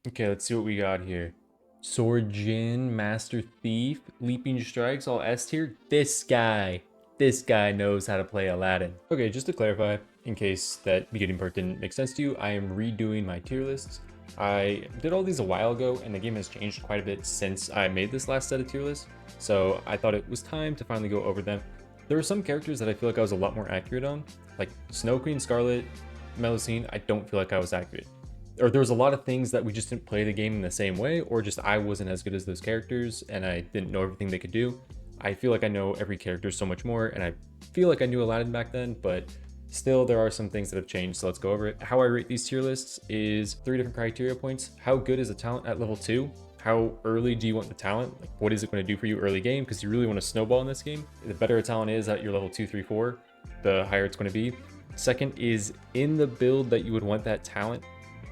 Okay, let's see what we got here. Sword Jinn, Master Thief, Leaping Strikes, all S tier. This guy knows how to play Aladdin. Okay, just to clarify, in case that beginning part didn't make sense to you, I am redoing my tier lists. I did all these a while ago, and the game has changed quite a bit since I made this last set of tier lists, so I thought it was time to finally go over them. There were some characters that I feel like I was a lot more accurate on, like Snow Queen, Scarlet, Melusine. I don't feel like I was accurate, or there was a lot of things that we just didn't play the game in the same way, or just I wasn't as good as those characters and I didn't know everything they could do. I feel like I know every character so much more, and I feel like I knew Aladdin back then, but still there are some things that have changed, so let's go over it. How I rate these tier lists is 3 different criteria points. How good is a talent at level 2? How early do you want the talent? Like, what is it going to do for you early game? Because you really want to snowball in this game. The better a talent is at your level 2, 3, 4, the higher it's going to be. Second is in the build that you would want that talent,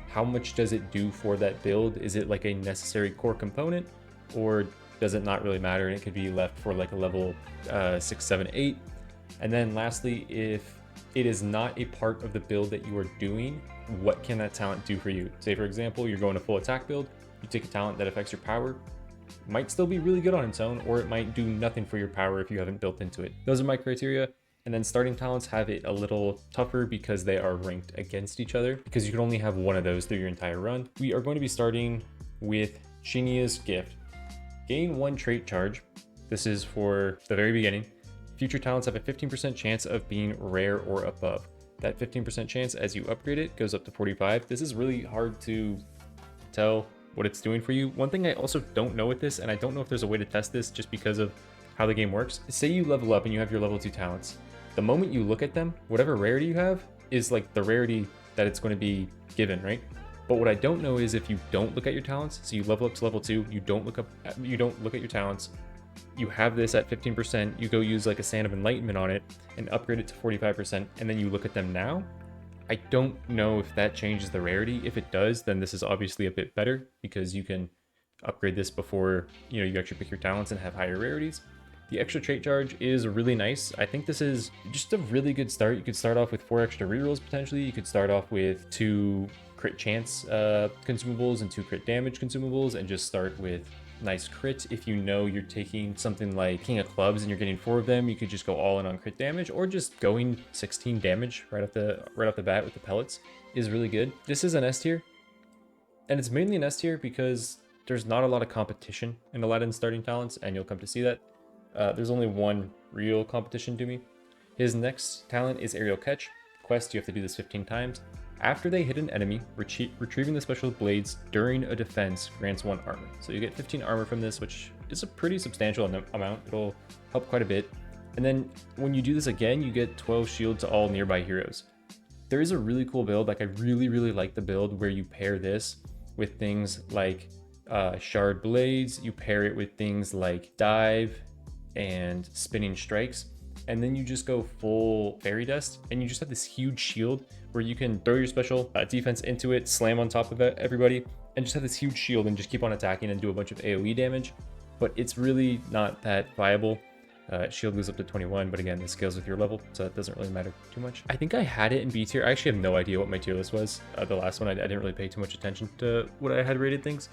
how much does it do for that build? Is it like a necessary core component, or does it not really matter and it could be left for like a level 6, 7, 8? And then lastly, if it is not a part of the build that you are doing, what can that talent do for you? Say for example, you're going a full attack build, you take a talent that affects your power, might still be really good on its own, or it might do nothing for your power if you haven't built into it. Those are my criteria. And then starting talents have it a little tougher because they are ranked against each other, because you can only have one of those through your entire run. We are going to be starting with Shenia's Gift. Gain 1 trait charge. This is for the very beginning. Future talents have a 15% chance of being rare or above. That 15% chance as you upgrade it goes up to 45. This is really hard to tell what it's doing for you. One thing I also don't know with this, and I don't know if there's a way to test this just because of how the game works. Say you level up and you have your level 2 talents. The moment you look at them, whatever rarity you have is like the rarity that it's going to be given, right? But what I don't know is if you don't look at your talents, so you level up to level 2, you don't look at your talents, you have this at 15%, you go use like a Sand of Enlightenment on it and upgrade it to 45%, and then you look at them now. I don't know if that changes the rarity. If it does, then this is obviously a bit better because you can upgrade this before you actually pick your talents and have higher rarities. The extra trait charge is really nice. I think this is just a really good start. You could start off with 4 extra rerolls potentially. You could start off with 2 crit chance consumables and 2 crit damage consumables, and just start with nice crit. If you know you're taking something like King of Clubs and you're getting 4 of them, you could just go all in on crit damage, or just going 16 damage right off the bat with the pellets is really good. This is an S tier, and it's mainly an S tier because there's not a lot of competition in Aladdin's starting talents, and you'll come to see that. There's only one real competition to me. His next talent is Aerial Catch. Quest, you have to do this 15 times. After they hit an enemy, retrieving the special blades during a defense grants 1 armor. So you get 15 armor from this, which is a pretty substantial amount. It'll help quite a bit. And then when you do this again, you get 12 shield to all nearby heroes. There is a really cool build. Like, I really like the build where you pair this with things like Shard Blades. You pair it with things like Dive and Spinning Strikes, and then you just go full Fairy Dust, and you just have this huge shield where you can throw your special defense into it, slam on top of everybody, and just have this huge shield and just keep on attacking and do a bunch of AoE damage. But it's really not that viable. Shield goes up to 21, but again, this scales with your level, so it doesn't really matter too much. I think I had it in B tier. I actually have no idea what my tier list was. The last one, I didn't really pay too much attention to what I had rated things.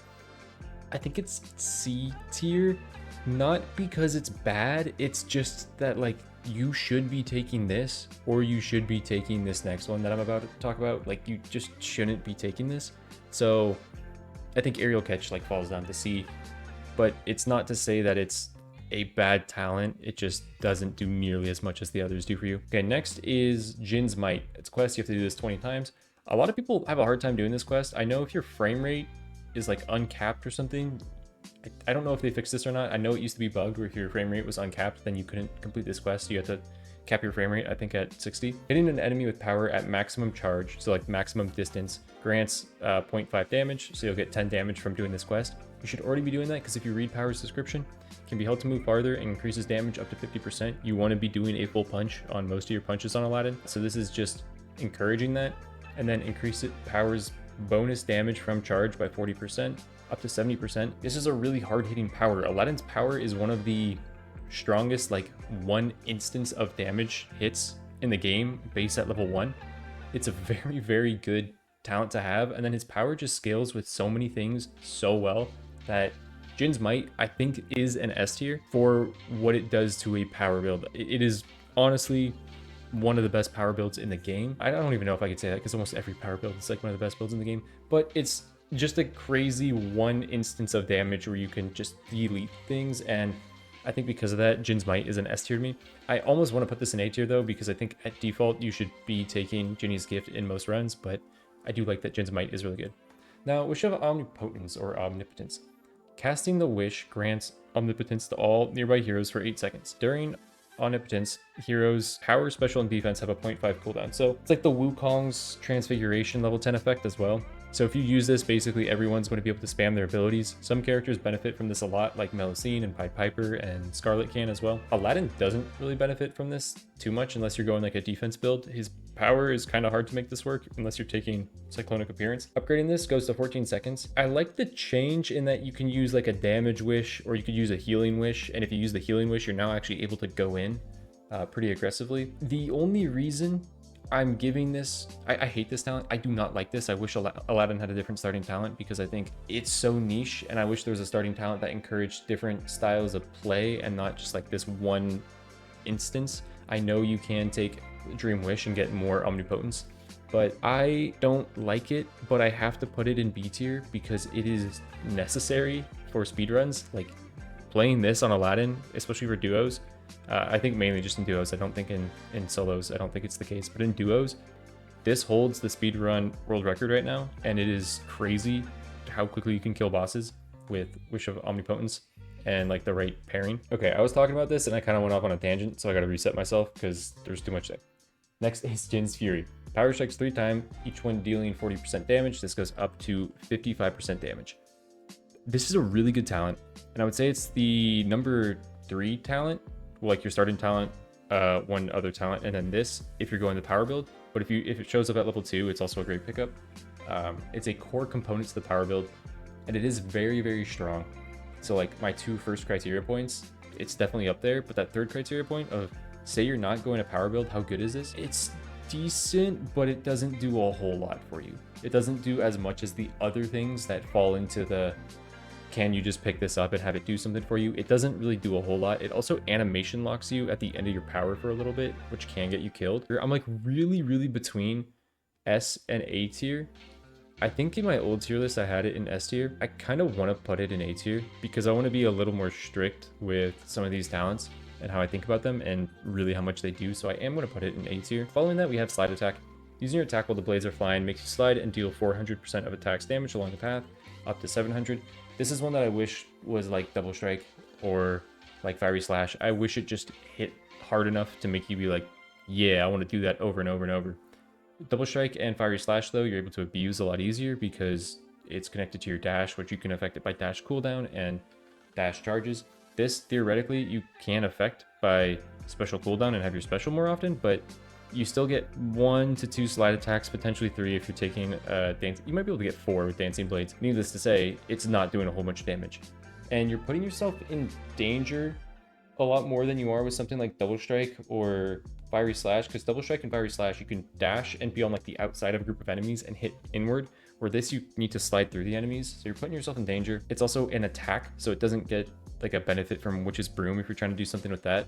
I think it's C tier. Not because it's bad, it's just that like you should be taking this, or you should be taking this next one that I'm about to talk about. Like, you just shouldn't be taking this. So I think Aerial Catch like falls down to C, but it's not to say that it's a bad talent. It just doesn't do nearly as much as the others do for you. Okay, next is Jinn's Might. It's a quest, you have to do this 20 times. A lot of people have a hard time doing this quest. I know if your frame rate is like uncapped or something, I don't know if they fixed this or not. I know it used to be bugged where if your frame rate was uncapped, then you couldn't complete this quest. You had to cap your frame rate, I think, at 60. Hitting an enemy with power at maximum charge, so like maximum distance, grants 0.5 damage, so you'll get 10 damage from doing this quest. You should already be doing that because if you read Power's description, it can be held to move farther and increases damage up to 50%. You want to be doing a full punch on most of your punches on Aladdin, so this is just encouraging that. And then increase Power's bonus damage from charge by 40%. Up to 70%. This is a really hard-hitting power. Aladdin's power is one of the strongest, like, 1 instance of damage hits in the game, base at level 1. It's a very good talent to have, and then his power just scales with so many things so well that Jinn's Might, I think, is an S tier for what it does to a power build. It is honestly one of the best power builds in the game. I don't even know if I could say that because almost every power build is like one of the best builds in the game, but it's just a crazy one instance of damage where you can just delete things, and I think because of that, Jinn's Might is an S tier to me. I almost want to put this in A tier though, because I think at default you should be taking Ginny's Gift in most runs, but I do like that Jinn's Might is really good. Now, Wish of Omnipotence or Omnipotence. Casting the wish grants omnipotence to all nearby heroes for 8 seconds. During Omnipotence, heroes' power, special, and defense have a 0.5 cooldown. So it's like the Wukong's Transfiguration level 10 effect as well. So if you use this, basically everyone's going to be able to spam their abilities. Some characters benefit from this a lot, like Melusine and Pied Piper, and Scarlet can as well. Aladdin doesn't really benefit from this too much unless you're going like a defense build. His power is kind of hard to make this work unless you're taking Cyclonic Appearance. Upgrading this goes to 14 seconds. I like the change in that you can use like a damage wish, or you could use a healing wish, and if you use the healing wish, you're now actually able to go in pretty aggressively. The only reason I'm giving this, I hate this talent. I do not like this. I wish Aladdin had a different starting talent because I think it's so niche, and I wish there was a starting talent that encouraged different styles of play and not just like this one instance. I know you can take Dream Wish and get more Omnipotence, but I don't like it, but I have to put it in B tier because it is necessary for speedruns. Like playing this on Aladdin, especially for duos, I think mainly just in duos. I don't think in solos, I don't think it's the case, but in duos, this holds the speedrun world record right now, and it is crazy how quickly you can kill bosses with Wish of Omnipotence and like the right pairing. Okay, I was talking about this and I kind of went off on a tangent, so I got to reset myself because there's too much there. Next is Jinn's Fury. Power strikes 3 times, each one dealing 40% damage. This goes up to 55% damage. This is a really good talent, and I would say it's the number 3 talent, like your starting talent, one other talent, and then this if you're going the power build. But if it shows up at level 2, it's also a great pickup. It's a core component to the power build, and it is very, very strong. So like my 2 first criteria points, it's definitely up there, but that 3rd criteria point of say you're not going to power build, how good is this? It's decent, but it doesn't do a whole lot for you. It doesn't do as much as the other things that fall into the can you just pick this up and have it do something for you. It doesn't really do a whole lot. It also animation locks you at the end of your power for a little bit, which can get you killed. I'm like really between S and A tier. I think in my old tier list I had it in S tier. I kind of want to put it in A tier because I want to be a little more strict with some of these talents and how I think about them and really how much they do. So I am going to put it in A tier. Following that, we have Slide Attack. Using your attack while the blades are flying makes you slide and deal 400% of attacks damage along the path, up to 700. This is one that I wish was like Double Strike or like Fiery Slash. I wish it just hit hard enough to make you be like, yeah, I want to do that over and over and over. Double Strike and Fiery Slash, though, you're able to abuse a lot easier because it's connected to your dash, which you can affect it by dash cooldown and dash charges. This, theoretically, you can affect by special cooldown and have your special more often, but you still get 1 to 2 slide attacks, potentially 3 if you're taking dance. You might be able to get 4 with Dancing Blades. Needless to say, it's not doing a whole bunch of damage. And you're putting yourself in danger a lot more than you are with something like Double Strike or Fiery Slash, because Double Strike and Fiery Slash, you can dash and be on like the outside of a group of enemies and hit inward, where this you need to slide through the enemies. So you're putting yourself in danger. It's also an attack, so it doesn't get like a benefit from Witch's Broom if you're trying to do something with that.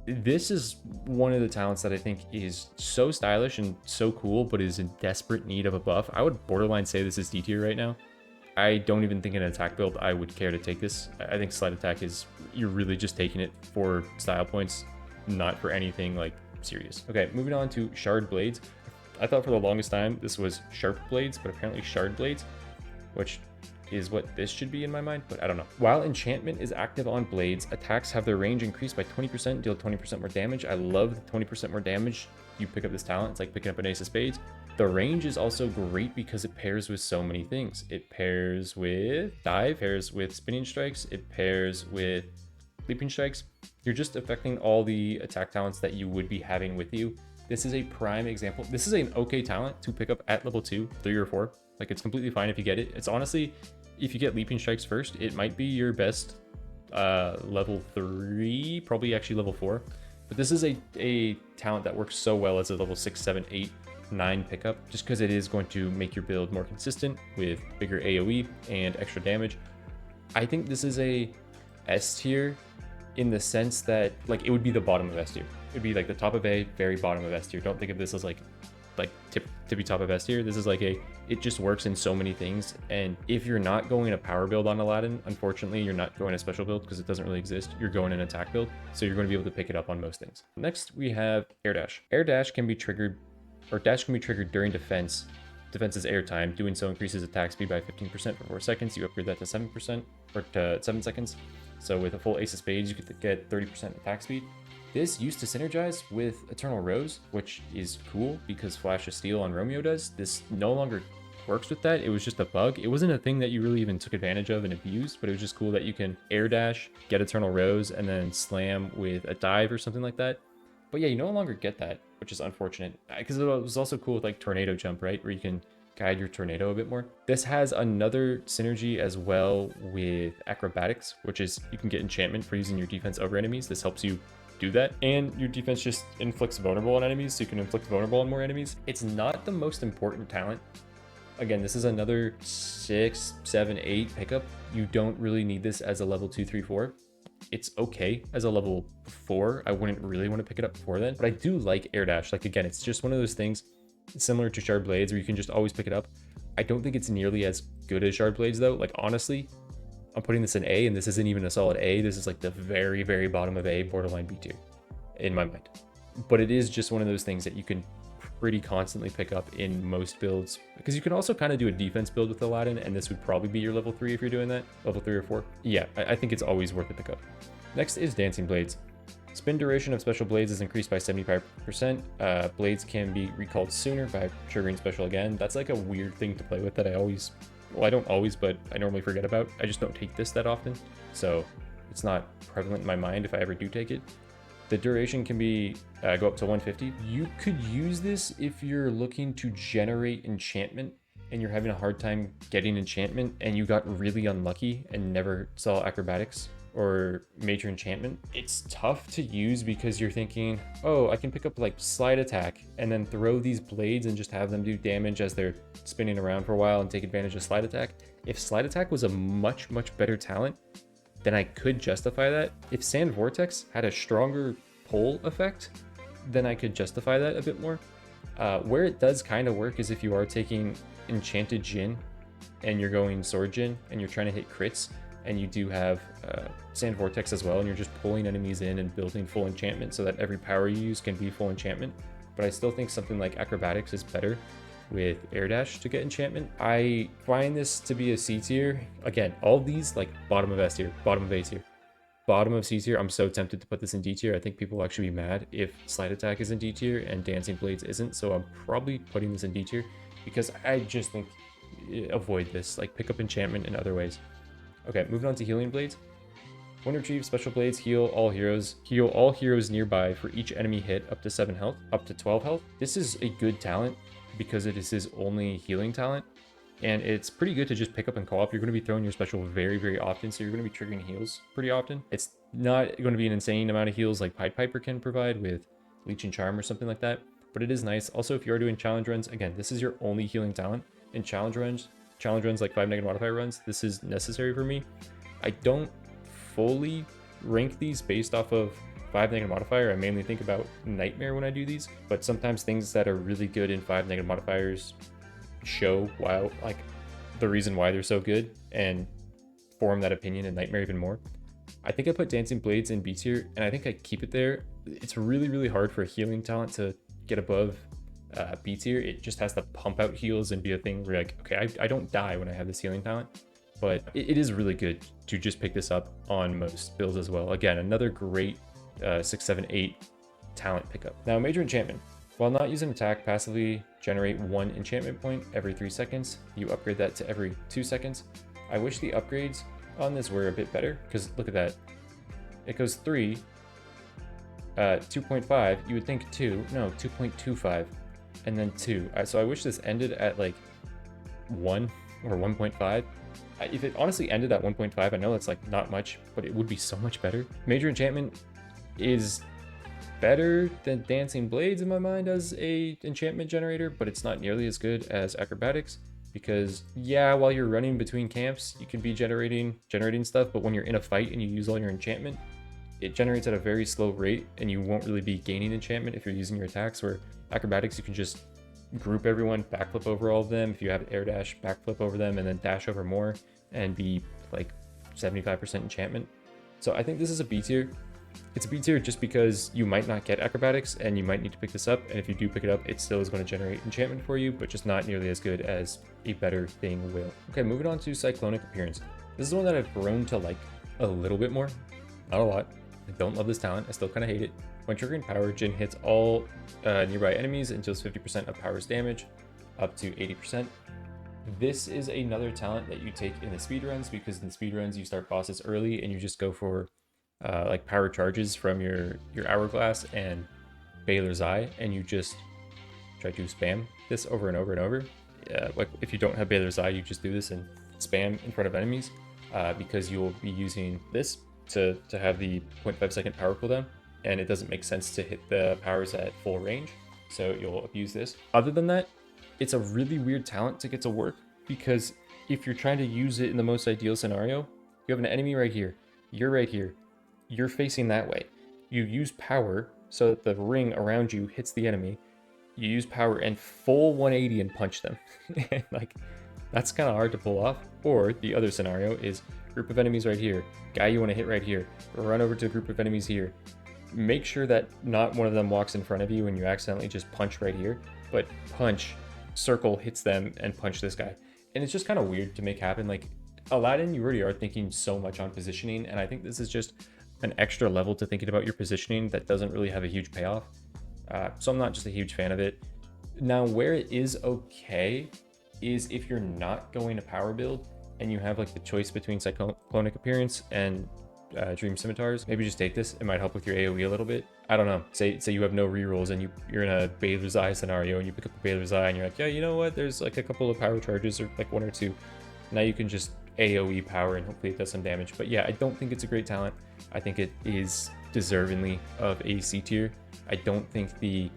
This is one of the talents that I think is so stylish and so cool, but is in desperate need of a buff. I would borderline say this is D tier right now. I don't even think in an attack build I would care to take this. I think Slide Attack is, you're really just taking it for style points, not for anything like serious. Okay, moving on to Shard Blades. I thought for the longest time this was Sharp Blades, but apparently Shard Blades, which is what this should be in my mind, but I don't know. While Enchantment is active on blades, attacks have their range increased by 20%, deal 20% more damage. I love the 20% more damage you pick up this talent. It's like picking up an Ace of Spades. The range is also great because it pairs with so many things. It pairs with Dive, pairs with Spinning Strikes, it pairs with Leaping Strikes. You're just affecting all the attack talents that you would be having with you. This is a prime example. This is an okay talent to pick up at level 2, 3, or 4. Like, it's completely fine if you get it. It's honestly, if you get Leaping Strikes first, it might be your best level 3, probably actually level 4. But this is a talent that works so well as a level 6, 7, 8 9 pickup, just because it is going to make your build more consistent with bigger AoE and extra damage. I think this is a S tier in the sense that like it would be the bottom of S tier. It would be like the top of A, very bottom of S tier. Don't think of this as like tippy top of S tier. This is like it just works in so many things. And if you're not going a power build on Aladdin, unfortunately, you're not going a special build because it doesn't really exist. You're going an attack build, so you're going to be able to pick it up on most things. Next, we have Air Dash. Air Dash can be triggered, or dash can be triggered during defense. Defense is airtime. Doing so increases attack speed by 15% for 4 seconds. You upgrade that to 7% or to 7 seconds. So with a full Ace of Spades, you could get 30% attack speed. This used to synergize with Eternal Rose, which is cool because Flash of Steel on Romeo does. This no longer works with that. It was just a bug. It wasn't a thing that you really even took advantage of and abused, but it was just cool that you can air dash, get Eternal Rose, and then slam with a dive or something like that. But yeah, you no longer get that, which is unfortunate because it was also cool with like Tornado Jump, right? Where you can guide your tornado a bit more. This has another synergy as well with Acrobatics, which is you can get enchantment for using your defense over enemies. This helps you do that, and your defense just inflicts vulnerable on enemies, so you can inflict vulnerable on more enemies. It's not the most important talent. Again, this is another 6, 7, 8 pickup. You don't really need this as a level 2, 3, 4. It's okay as a level 4. I wouldn't really want to pick it up before then, but I do like Air Dash. Like again, it's just one of those things similar to Shard Blades where you can just always pick it up. I don't think it's nearly as good as Shard Blades though. Like honestly, I'm putting this in A, and this isn't even a solid A. This is like the very, very bottom of A, borderline B tier in my mind. But it is just one of those things that you can pretty constantly pick up in most builds, because you can also kind of do a defense build with Aladdin, and this would probably be your level 3 if you're doing that, level 3 or 4. Yeah, I think it's always worth a pickup. Next is Dancing Blades. Spin duration of special blades is increased by 75%. Blades can be recalled sooner by triggering special again. That's like a weird thing to play with that I always, well, I don't always, but I normally forget about. I just don't take this that often, so it's not prevalent in my mind if I ever do take it. The duration can be go up to 150. You could use this if you're looking to generate enchantment and you're having a hard time getting enchantment and you got really unlucky and never saw Acrobatics or Major Enchantment. It's tough to use because you're thinking, oh, I can pick up like Slide Attack and then throw these blades and just have them do damage as they're spinning around for a while and take advantage of Slide Attack. If Slide Attack was a much, much better talent, then I could justify that. If Sand Vortex had a stronger pull effect, then I could justify that a bit more. Where it does kind of work is if you are taking Enchanted Jinn and you're going Sword Jinn and you're trying to hit crits, and you do have Sand Vortex as well, and you're just pulling enemies in and building full enchantment so that every power you use can be full enchantment. But I still think something like Acrobatics is better with Air Dash to get enchantment. I find this to be a C tier. Again, all these like bottom of S tier, bottom of A tier, bottom of C tier. I'm so tempted to put this in D tier. I think people will actually be mad if Slide Attack is in D tier and Dancing Blades isn't. So I'm probably putting this in D tier because I just think avoid this, like pick up enchantment in other ways. Okay, moving on to Healing Blades. When retrieved, special blades heal all heroes. Heal all heroes nearby for each enemy hit up to 7 health, up to 12 health. This is a good talent because it is his only healing talent. And it's pretty good to just pick up and co-op. You're going to be throwing your special very, very often, so you're going to be triggering heals pretty often. It's not going to be an insane amount of heals like Pied Piper can provide with Leech and Charm or something like that, but it is nice. Also, if you are doing challenge runs, again, this is your only healing talent. In challenge runs like 5 negative modifier runs, this is necessary for me. I don't fully rank these based off of 5 negative modifier. I mainly think about Nightmare when I do these, but sometimes things that are really good in 5 negative modifiers show why, like the reason why they're so good, and form that opinion in Nightmare even more. I think I put Dancing Blades in B tier, and I think I keep it there. It's really, really hard for a healing talent to get above B tier. It just has to pump out heals and be a thing where you're like, okay, I don't die when I have this healing talent. But it is really good to just pick this up on most builds as well. Again, another great 6, 7, 8 talent pickup. Now, Major Enchantment. While not using attack, passively generate 1 enchantment point every 3 seconds. You upgrade that to every 2 seconds. I wish the upgrades on this were a bit better, because look at that. It goes 3, 2.5, you would think 2, no, 2.25, and then 2. So I wish this ended at like 1 or 1.5. If it honestly ended at 1.5, I know that's like not much, but it would be so much better. Major Enchantment is better than Dancing Blades in my mind as a enchantment generator, but it's not nearly as good as Acrobatics. Because yeah, while you're running between camps, you can be generating stuff, but when you're in a fight and you use all your enchantment, it generates at a very slow rate, and you won't really be gaining enchantment if you're using your attacks. Where Acrobatics, you can just group everyone, backflip over all of them. If you have air dash, backflip over them, and then dash over more, and be like 75% enchantment. So I think this is a B tier. It's a B tier just because you might not get Acrobatics, and you might need to pick this up. And if you do pick it up, it still is going to generate enchantment for you, but just not nearly as good as a better thing will. Okay, moving on to Cyclonic Appearance. This is the one that I've grown to like a little bit more, not a lot. I don't love this talent. I still kind of hate it. When triggering power, Jinn hits all nearby enemies and deals 50% of power's damage, up to 80%. This is another talent that you take in the speedruns, because in the speedruns you start bosses early and you just go for like power charges from your Hourglass and Baylor's Eye, and you just try to spam this over and over and over. Like if you don't have Baylor's Eye, you just do this and spam in front of enemies, because you'll be using this to have the 0.5 second power cooldown, and it doesn't make sense to hit the powers at full range, so you'll abuse this. Other than that, it's a really weird talent to get to work, because if you're trying to use it in the most ideal scenario, you have an enemy right here, you're facing that way. You use power so that the ring around you hits the enemy. You use power and full 180 and punch them. Like, that's kind of hard to pull off. Or the other scenario is group of enemies right here, guy you want to hit right here, run over to a group of enemies here. Make sure that not one of them walks in front of you and you accidentally just punch right here, but punch, circle, hits them, and punch this guy. And it's just kind of weird to make happen. Like Aladdin, you already are thinking so much on positioning, and I think this is just an extra level to thinking about your positioning that doesn't really have a huge payoff. So I'm not just a huge fan of it. Now, where it is okay is if you're not going to power build and you have like the choice between Cyclonic Appearance and Dream Scimitars. Maybe just take this. It might help with your AoE a little bit. I don't know. Say you have no rerolls and you're in a Baylor's Eye scenario and you pick up a Baylor's Eye and you're like, yeah, you know what? There's like a couple of power charges, or like one or two. Now you can just AoE power and hopefully it does some damage. But yeah, I don't think it's a great talent. I think it is deservingly of a C tier. I don't think the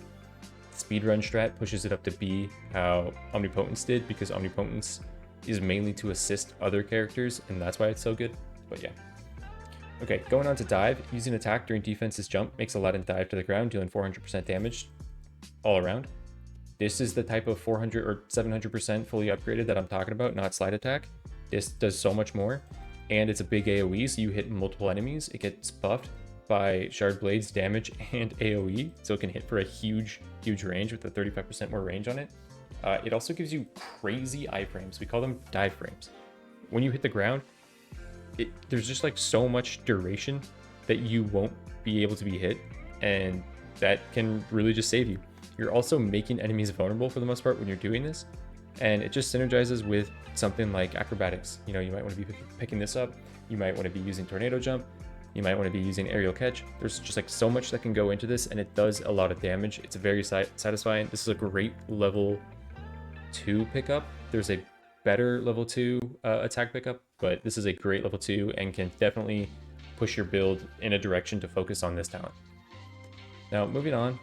speedrun strat pushes it up to B how Omnipotence did, because Omnipotence is mainly to assist other characters, and that's why it's so good. But yeah. Okay, going on to dive. Using attack during defense's jump makes Aladdin dive to the ground, dealing 400% damage all around. This is the type of 400 or 700% fully upgraded that I'm talking about, not slide attack. This does so much more, and it's a big AoE, so you hit multiple enemies. It gets buffed by Shard Blade's damage and AoE, so it can hit for a huge range with a 35% more range on it. It also gives you crazy iframes. We call them dive frames. When you hit the ground, there's just like so much duration that you won't be able to be hit, and that can really just save you. You're also making enemies vulnerable for the most part when you're doing this, and it just synergizes with something like Acrobatics. You know, you might want to be picking this up. You might want to be using Tornado Jump. You might want to be using Aerial Catch. There's just like so much that can go into this, and it does a lot of damage. It's very satisfying. This is a great level 2 pickup. There's a better level 2 attack pickup, but this is a great level 2 and can definitely push your build in a direction to focus on this talent. Now, moving on,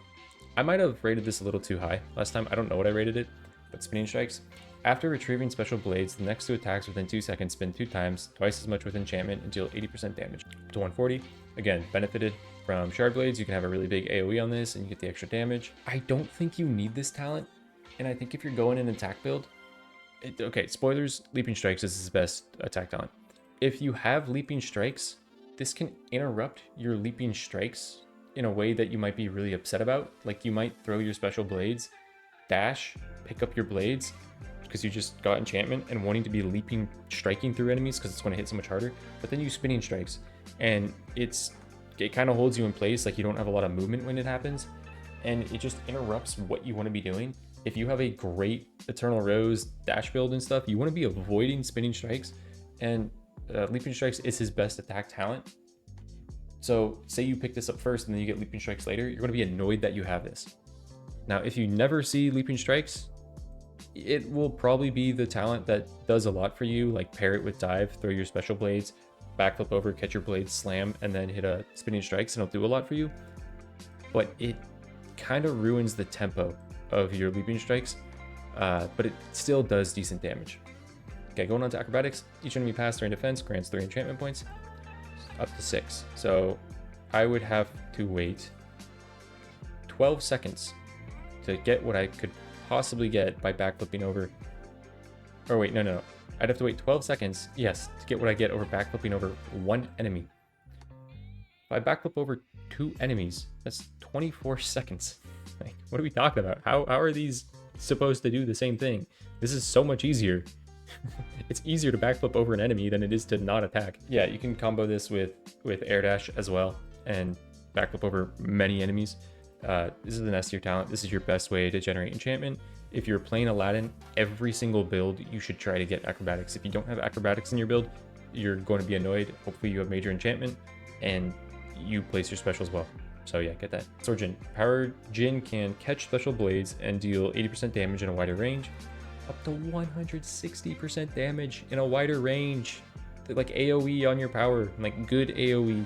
I might have rated this a little too high last time. I don't know what I rated it, but Spinning Strikes. After retrieving special blades, the next two attacks within 2 seconds spin 2 times, twice as much with enchantment, and deal 80% damage to 140. Again, benefited from Shard Blades. You can have a really big AoE on this and you get the extra damage. I don't think you need this talent, and I think if you're going an attack build, okay, spoilers, Leaping Strikes is his best attack talent. If you have Leaping Strikes, this can interrupt your Leaping Strikes in a way that you might be really upset about. Like, you might throw your special blades, dash, pick up your blades, because you just got enchantment and wanting to be leaping, striking through enemies because it's going to hit so much harder. But then you Spinning Strikes, and it kind of holds you in place. Like, you don't have a lot of movement when it happens, and it just interrupts what you want to be doing. If you have a great Eternal Rose dash build and stuff, you want to be avoiding Spinning Strikes, and Leaping Strikes is his best attack talent. So say you pick this up first and then you get Leaping Strikes later, you're going to be annoyed that you have this. Now, if you never see Leaping Strikes, it will probably be the talent that does a lot for you, like pair it with dive, throw your special blades, backflip over, catch your blades, slam, and then hit a Spinning Strikes, and it'll do a lot for you. but it kind of ruins the tempo of your leaping strikes, but it still does decent damage. Okay, going on to Acrobatics. Each enemy passed during defense grants 3 enchantment points, up to 6. So I would have to wait 12 seconds to get what I could possibly get by backflipping over. Or wait, no. I'd have to wait 12 seconds, yes, to get what I get over backflipping over 1 enemy. If I backflip over 2 enemies, that's 24 seconds. Like, what are we talking about? How are these supposed to do the same thing? This is so much easier. It's easier to backflip over an enemy than it is to not attack. Yeah, you can combo this with air dash as well and backflip over many enemies. This is an S tier talent. This is your best way to generate enchantment. If you're playing Aladdin, every single build you should try to get acrobatics. If you don't have acrobatics in your build, you're going to be annoyed. Hopefully you have major enchantment and you place your specials well. So yeah, get that. Sword Jinn. Power Jinn can catch special blades and deal 80% damage in a wider range. Up to 160% damage in a wider range. Like AoE on your power. Like good AoE.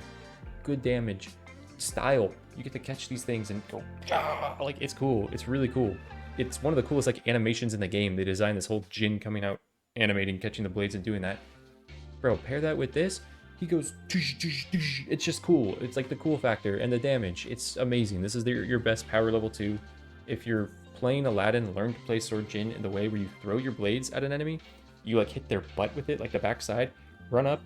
Good damage. Style. You get to catch these things and go, ah! Like it's cool. It's really cool. It's one of the coolest like animations in the game. They designed this whole Jinn coming out, animating, catching the blades and doing that. Bro, pair that with this. He goes, tush, tush, tush. It's just cool. It's like the cool factor and the damage. It's amazing. This is your best power level 2. If you're playing Aladdin, learn to play Sword Jinn in the way where you throw your blades at an enemy. You like hit their butt with it, like the backside, run up,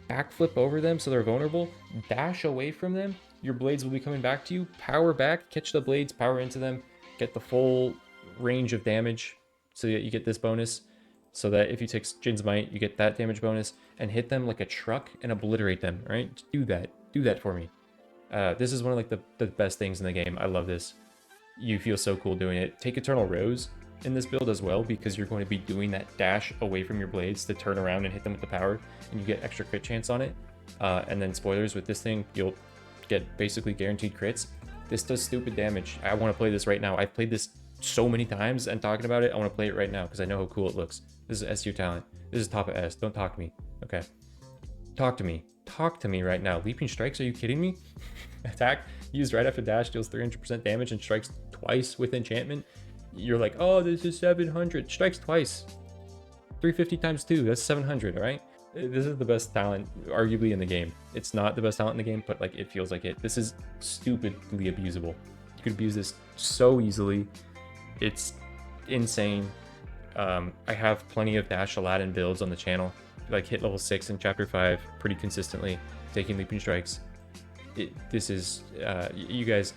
backflip over them so they're vulnerable, dash away from them. Your blades will be coming back to you. Power back, catch the blades, power into them, get the full range of damage so that you get this bonus. So that if you take Jinn's Might, you get that damage bonus and hit them like a truck and obliterate them, right? Do that for me. This is one of like the best things in the game. I love this. You feel so cool doing it. Take Eternal Rose in this build as well because you're going to be doing that dash away from your blades to turn around and hit them with the power and you get extra crit chance on it. And then spoilers, with this thing, you'll get basically guaranteed crits. This does stupid damage. I want to play this right now. I've played this so many times and talking about it, I want to play it right now because I know how cool it looks. This is S tier talent. This is top of S. Don't talk to me. Okay. Talk to me. Talk to me right now. Leaping strikes, are you kidding me? Attack used right after dash deals 300% damage and strikes twice with enchantment. You're like, oh, this is 700. Strikes twice. 350 times 2. That's 700, all right? This is the best talent, arguably, in the game. It's not the best talent in the game, but like it feels like it. This is stupidly abusable. You could abuse this so easily. It's insane. I have plenty of Dash Aladdin builds on the channel. Like hit level 6 in chapter 5 pretty consistently, taking leaping strikes. This is you guys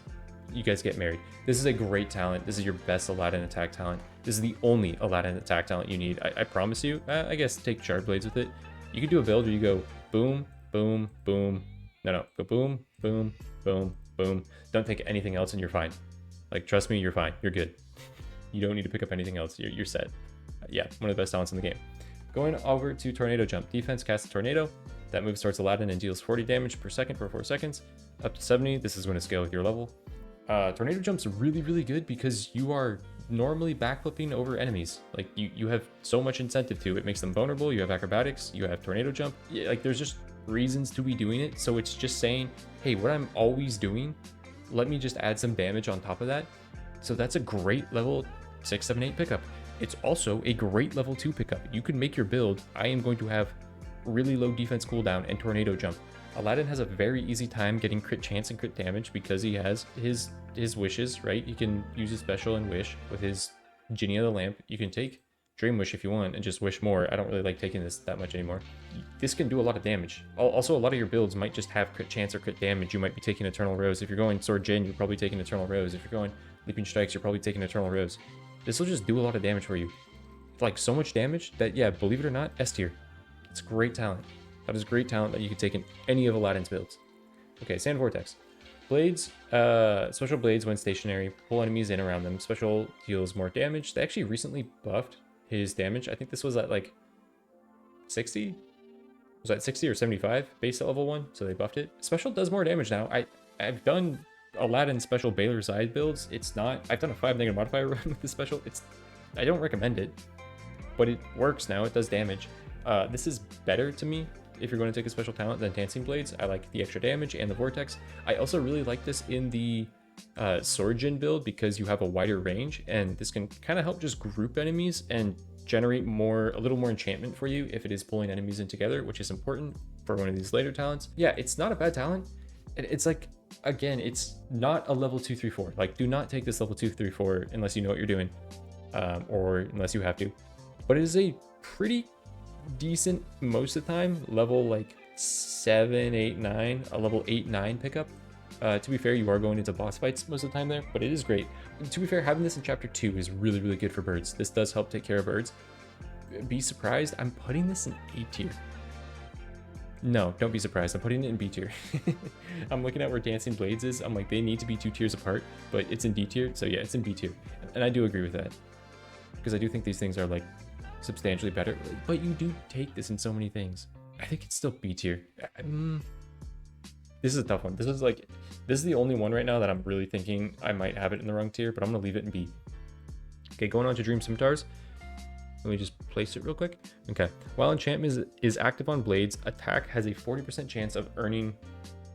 get married. This is a great talent. This is your best Aladdin attack talent. This is the only Aladdin attack talent you need. I promise you. I guess take Shard Blades with it. You can do a build where you go boom, boom, boom. No, go boom, boom, boom, boom. Don't take anything else and you're fine. Like, trust me, you're fine. You're good. You don't need to pick up anything else. You're set. Yeah, one of the best talents in the game. Going over to Tornado Jump. Defense casts a tornado. That move starts Aladdin and deals 40 damage per second for 4 seconds. Up to 70. This is going to scale with your level. Tornado Jump's really, really good because you are normally backflipping over enemies. Like, you have so much incentive to. It makes them vulnerable. You have Acrobatics. You have Tornado Jump. Yeah, like, there's just reasons to be doing it. So it's just saying, hey, what I'm always doing, let me just add some damage on top of that. So that's a great level 6, 7, 8 pickup. It's also a great level 2 pickup. You can make your build. I am going to have really low defense cooldown and Tornado Jump. Aladdin has a very easy time getting crit chance and crit damage because he has his wishes, right? He can use his special and wish with his Genie of the Lamp. You can take Dream Wish if you want and just wish more. I don't really like taking this that much anymore. This can do a lot of damage. Also, a lot of your builds might just have crit chance or crit damage. You might be taking Eternal Rose. If you're going Sword Jinn, you're probably taking Eternal Rose. If you're going Leaping Strikes, you're probably taking Eternal Rose. This will just do a lot of damage for you. Like, so much damage that, yeah, believe it or not, S tier. It's great talent. That is great talent that you can take in any of Aladdin's builds. Okay, Sand Vortex. Blades, special blades when stationary, pull enemies in around them. Special deals more damage. They actually recently buffed his damage. I think this was at like 60? Was that 60 or 75 base at level 1? So they buffed it. Special does more damage now. I've done Aladdin special Baylor side builds. It's not, I've done a 5 negative modifier run with the special. I don't recommend it, but it works now. It does damage. This is better to me if you're going to take a special talent than Dancing Blades. I like the extra damage and the Vortex. I also really like this in the Sword Jinn build because you have a wider range, and this can kind of help just group enemies and generate a little more enchantment for you if it is pulling enemies in together, which is important for one of these later talents. Yeah, it's not a bad talent. It's like, again, it's not a level 2, 3, 4. Like, do not take this level 2, 3, 4 unless you know what you're doing, or unless you have to. But it is a pretty decent, most of the time, level like 7, 8, 9, a level 8, 9 pickup. To be fair, you are going into boss fights most of the time there, but it is great. To be fair, having this in chapter 2 is really, really good for birds. This does help take care of birds. Be surprised, I'm putting this in A tier. No, don't be surprised, I'm putting it in B tier. I'm looking at where Dancing Blades is. I'm like, they need to be 2 tiers apart, but it's in D tier, so yeah, it's in B tier. And I do agree with that, because I do think these things are like substantially better, but you do take this in so many things. I think it's still B tier. This is a tough one. This is the only one right now that I'm really thinking I might have it in the wrong tier, but I'm gonna leave it in B. Okay, going on to Dream Scimitars. Let me just place it real quick. Okay, while Enchantment is active on blades, attack has a 40% chance of earning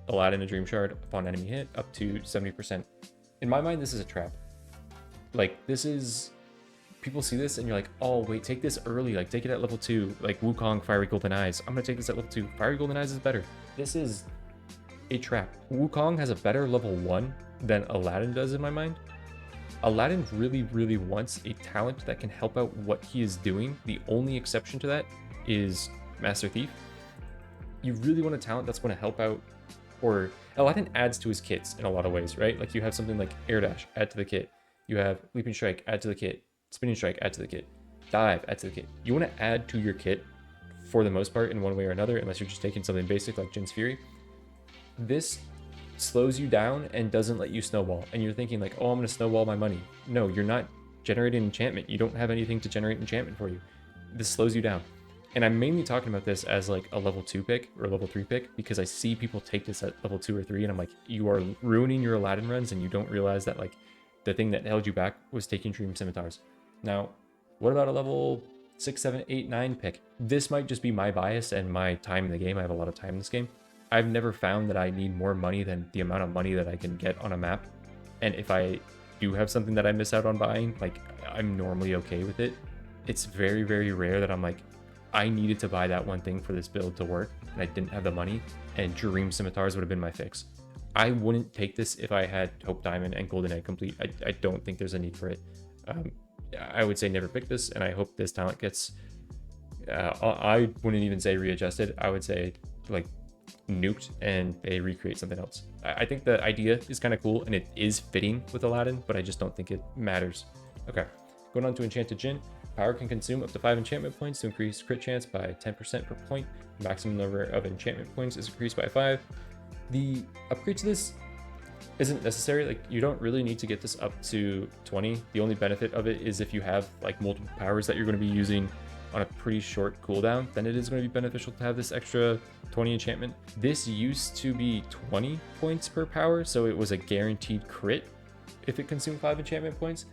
Aladdin a Dream Shard upon enemy hit, up to 70%. In my mind, this is a trap. Like, this is, people see this and you're like, oh wait, take this early, like take it at level 2, like Wukong Fiery Golden Eyes. I'm gonna take this at level 2. Fiery Golden Eyes is better. This is a trap. Wukong has a better level 1 than Aladdin does in my mind. Aladdin really, really wants a talent that can help out what he is doing. The only exception to that is Master Thief. You really want a talent that's going to help out, or Aladdin adds to his kits in a lot of ways, right? Like you have something like Air Dash, add to the kit. You have Leaping Strike, add to the kit. Spinning Strike, add to the kit. Dive, add to the kit. You want to add to your kit for the most part in one way or another, unless you're just taking something basic like Jin's Fury. This slows you down and doesn't let you snowball, and you're thinking like, oh, I'm going to snowball my money. No, you're not generating enchantment. You don't have anything to generate enchantment for you. This slows you down. And I'm mainly talking about this as like a level 2 pick or a level 3 pick, because I see people take this at level 2 or 3 and I'm like, you are ruining your Aladdin runs and you don't realize that like the thing that held you back was taking Dream Scimitars. Now, what about a level 6, 7, 8, 9 pick? This might just be my bias and my time in the game. I have a lot of time in this game. I've never found that I need more money than the amount of money that I can get on a map. And if I do have something that I miss out on buying, like I'm normally okay with it. It's very, very rare that I'm like, I needed to buy that one thing for this build to work and I didn't have the money, and Dream Scimitars would have been my fix. I wouldn't take this if I had Hope Diamond and Golden Egg complete. I don't think there's a need for it. I would say never pick this, and I hope this talent gets, I wouldn't even say readjusted. I would say like nuked and they recreate something else. I think the idea is kind of cool and it is fitting with Aladdin, but I just don't think it matters. Okay, going on to Enchanted Jinn. Power can consume up to 5 enchantment points to increase crit chance by 10% per point. The maximum number of enchantment points is increased by 5. The upgrade to this isn't necessary. Like, you don't really need to get this up to 20. The only benefit of it is if you have like multiple powers that you're going to be using on a pretty short cooldown, then it is going to be beneficial to have this extra 20 enchantment. This used to be 20 points per power, so it was a guaranteed crit if it consumed 5 enchantment points,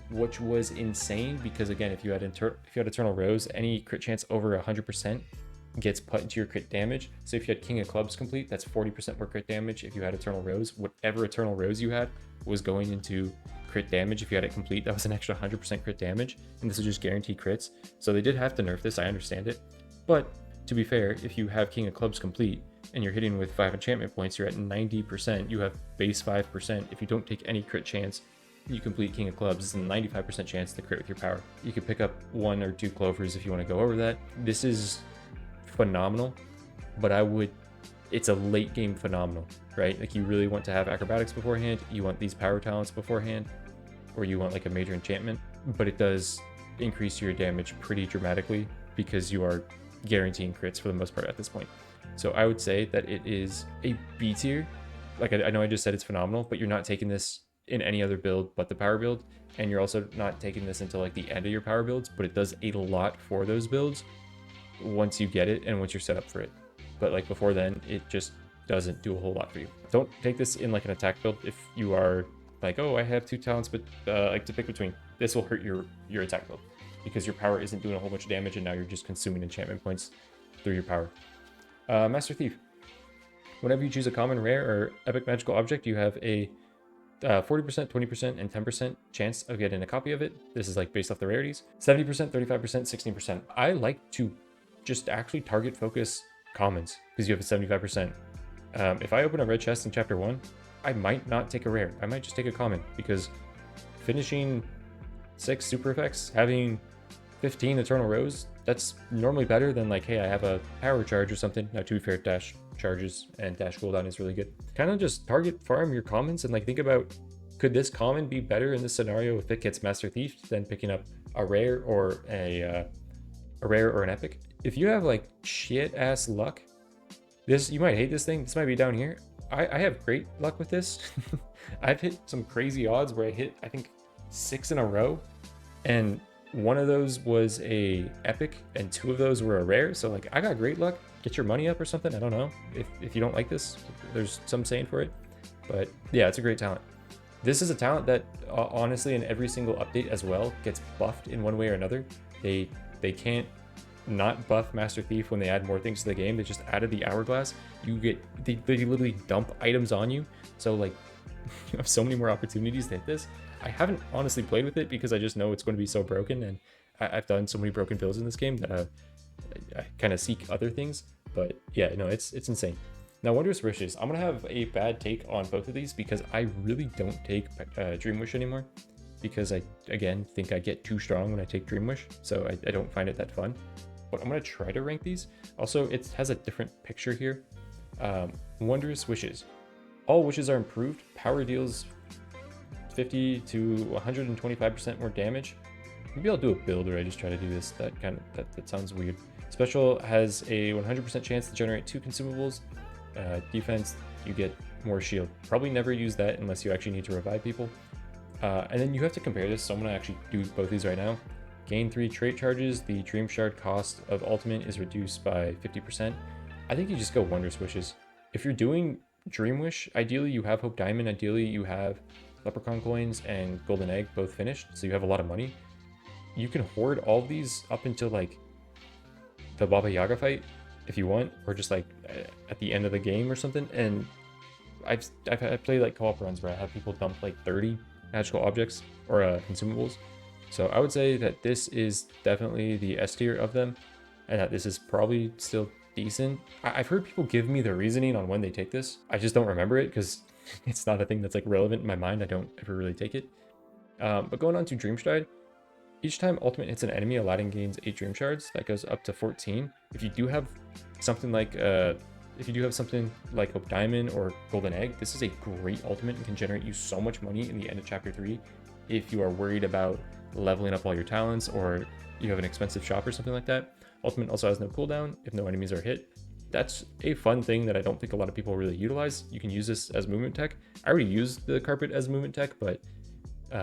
which was insane because again, if you had Eternal Rose, any crit chance over 100% gets put into your crit damage. So if you had King of Clubs complete, that's 40% more crit damage. If you had Eternal Rose, whatever Eternal Rose you had was going into crit damage. If you had it complete, that was an extra 100% crit damage, and this is just guaranteed crits. So they did have to nerf this, I understand it, but to be fair, if you have King of Clubs complete and you're hitting with 5 enchantment points, you're at 90%. You have base 5%. If you don't take any crit chance, you complete King of Clubs, it's a 95% chance to crit with your power. You could pick up 1 or 2 clovers if you want to go over that. This is phenomenal, but it's a late game phenomenal, right? Like, you really want to have acrobatics beforehand, you want these power talents beforehand, or you want like a major enchantment, but it does increase your damage pretty dramatically because you are guaranteeing crits for the most part at this point. So I would say that it is a B tier. Like, I know I just said it's phenomenal, but you're not taking this in any other build but the power build, and you're also not taking this until like the end of your power builds, but it does a lot for those builds once you get it and once you're set up for it. But like before then, it just doesn't do a whole lot for you. Don't take this in like an attack build if you are like, oh, I have 2 talents but like to pick between. This will hurt your attack build because your power isn't doing a whole bunch of damage and now you're just consuming enchantment points through your power. Master Thief. Whenever you choose a common, rare, or epic magical object, you have a 40%, 20%, and 10% chance of getting a copy of it. This is like based off the rarities. 70%, 35%, 16%. I like to just actually target focus commons because you have a 75%. If I open a red chest in chapter 1, I might not take a rare. I might just take a common because finishing 6 super effects, having 15 Eternal Rose, that's normally better than like, hey, I have a power charge or something. Now, to be fair, dash charges and dash cooldown is really good. Kind of just target farm your commons and like think about, could this common be better in this scenario if it gets Master Thief than picking up a rare or a rare or an epic? If you have like shit ass luck, this, you might hate this thing. This might be down here. I have great luck with this. I've hit some crazy odds where I hit, I think, 6 in a row, and one of those was a epic and 2 of those were a rare. So like, I got great luck. Get your money up or something. I don't know if you don't like this, there's some saying for it, but yeah, it's a great talent. This is a talent that honestly in every single update as well gets buffed in one way or another. They can't not buff Master Thief when they add more things to the game. They just added the Hourglass. They literally dump items on you. So like, you have so many more opportunities to hit this. I haven't honestly played with it because I just know it's going to be so broken, and I've done so many broken builds in this game that I kind of seek other things. But yeah, no, it's insane. Now, Wondrous Wishes, I'm gonna have a bad take on both of these because I really don't take Dream Wish anymore, because I again think I get too strong when I take Dream Wish, so I don't find it that fun. But I'm gonna try to rank these. Also, it has a different picture here. Wondrous Wishes. All wishes are improved. Power deals 50 to 125% more damage. Maybe I'll do a build where I just try to do this. That sounds weird. Special has a 100% chance to generate 2 consumables. Defense, you get more shield. Probably never use that unless you actually need to revive people. And then you have to compare this, so I'm gonna actually do both these right now. Gain 3 trait charges. The Dream Shard cost of ultimate is reduced by 50%. I think you just go Wondrous Wishes. If you're doing Dream Wish, ideally you have Hope Diamond, ideally you have Leprechaun Coins and Golden Egg both finished, so you have a lot of money. You can hoard all of these up until like the Baba Yaga fight if you want, or just like at the end of the game or something. And I've played like co-op runs where I have people dump like 30 magical objects or consumables. So I would say that this is definitely the S tier of them, and that this is probably still decent. I've heard people give me the reasoning on when they take this. I just don't remember it because it's not a thing that's like relevant in my mind. I don't ever really take it. But going on to Dream Stride, each time ultimate hits an enemy, Aladdin gains 8 Dream Shards. That goes up to 14. If you do have something like Hope Diamond or Golden Egg, this is a great ultimate and can generate you so much money in the end of chapter 3 if you are worried about leveling up all your talents or you have an expensive shop or something like that. Ultimate also has no cooldown if no enemies are hit. That's a fun thing that I don't think a lot of people really utilize. You can use this as movement tech. I already used the carpet as movement tech, but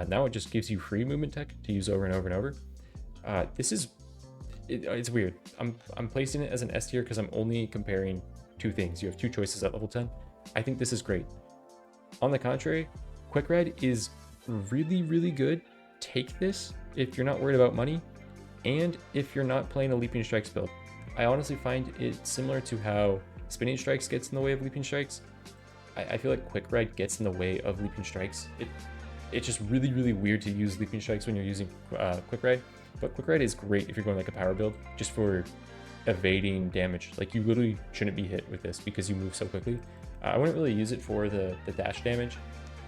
now it just gives you free movement tech to use over and over and over. It's weird. I'm placing it as an S tier because I'm only comparing 2 things. You have 2 choices at level 10. I think this is great. On the contrary, Quick Ride is really, really good. Take this if you're not worried about money and if you're not playing a Leaping Strikes build. I honestly find it similar to how Spinning Strikes gets in the way of Leaping Strikes. I feel like Quick Ride gets in the way of Leaping Strikes. It's just really, really weird to use Leaping Strikes when you're using Quick Ride. But Quick Ride is great if you're going like a power build, just for evading damage. Like, you literally shouldn't be hit with this because you move so quickly. I wouldn't really use it for the dash damage,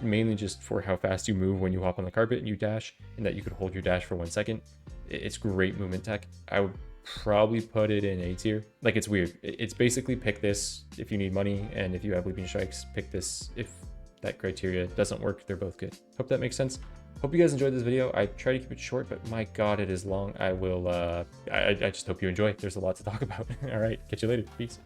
mainly just for how fast you move when you hop on the carpet and you dash, and that you could hold your dash for 1 second. It's great movement tech. I would probably put it in A tier. Like, it's weird. It's basically pick this if you need money, and if you have Leaping Strikes, pick this if that criteria doesn't work. They're both good. Hope that makes sense. Hope you guys enjoyed this video. I try to keep it short, but my god, it is long. I just hope you enjoy. There's a lot to talk about. All right, catch you later. Peace.